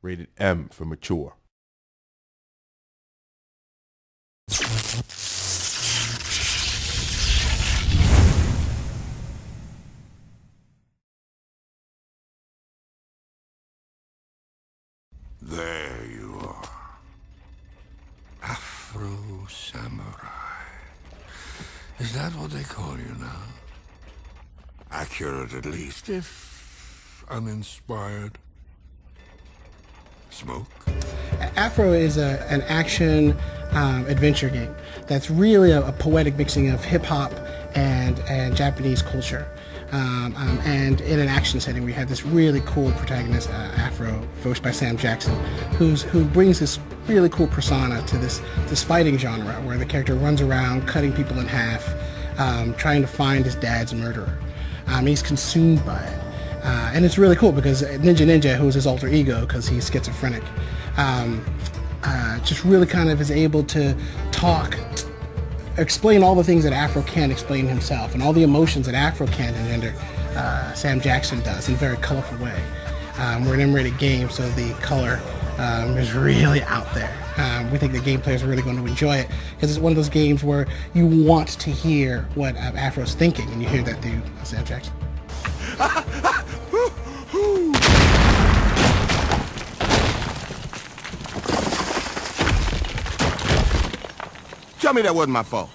Rated M for mature. There you are. Afro Samurai. Is that what they call you now? Accurate at least, if uninspired. Smoke? Afro is an action adventure game that's really a poetic mixing of hip-hop and Japanese culture. And in an action setting, we have this really cool protagonist, Afro, voiced by Sam Jackson, who brings this really cool persona to this fighting genre where the character runs around cutting people in half, trying to find his dad's murderer. He's consumed by it. And it's really cool because Ninja, who's his alter ego because he's schizophrenic, just really kind of is able to explain all the things that Afro can't explain himself and all the emotions that Afro can't engender. Sam Jackson does in a very colorful way. We're an M-rated game, so the color is really out there. We think the game players are really going to enjoy it because it's one of those games where you want to hear what Afro's thinking, and you hear that through Sam Jackson. Tell me that wasn't my fault.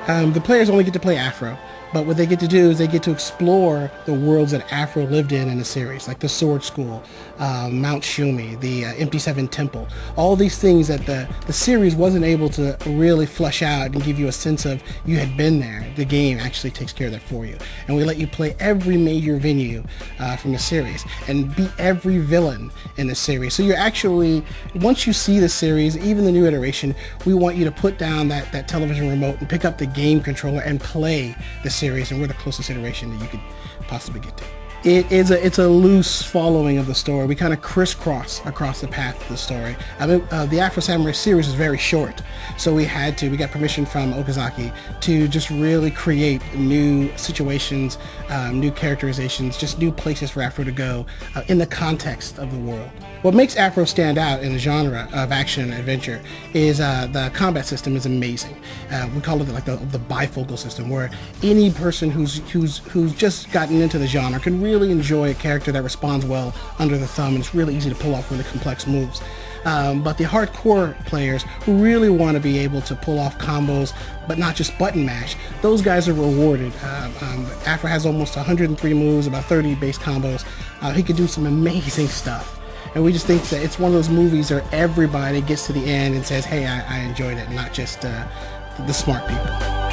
The players only get to play Afro, but what they get to do is they get to explore the worlds that Afro lived in the series, like the Sword School, Mount Shumi, the Empty Seven Temple, all these things that the series wasn't able to really flesh out and give you a sense of you had been there. The game actually takes care of that for you. And we let you play every major venue from the series and beat every villain in the series. So you're actually, once you see the series, even the new iteration, we want you to put down that television remote and pick up the game controller and play the series, and we're the closest iteration that you could possibly get to. It's a loose following of the story. We kind of crisscross across the path of the story. I mean, the Afro Samurai series is very short, so we got permission from Okazaki to just really create new situations, new characterizations, just new places for Afro to go in the context of the world. What makes Afro stand out in the genre of action and adventure is the combat system is amazing. We call it like the bifocal system, where any person who's just gotten into the genre can really enjoy a character that responds well under the thumb, and it's really easy to pull off really complex moves. But the hardcore players who really want to be able to pull off combos, but not just button mash, those guys are rewarded. Afro has almost 103 moves, about 30 base combos. He can do some amazing stuff. And we just think that it's one of those movies where everybody gets to the end and says, hey, I enjoyed it, not just the smart people.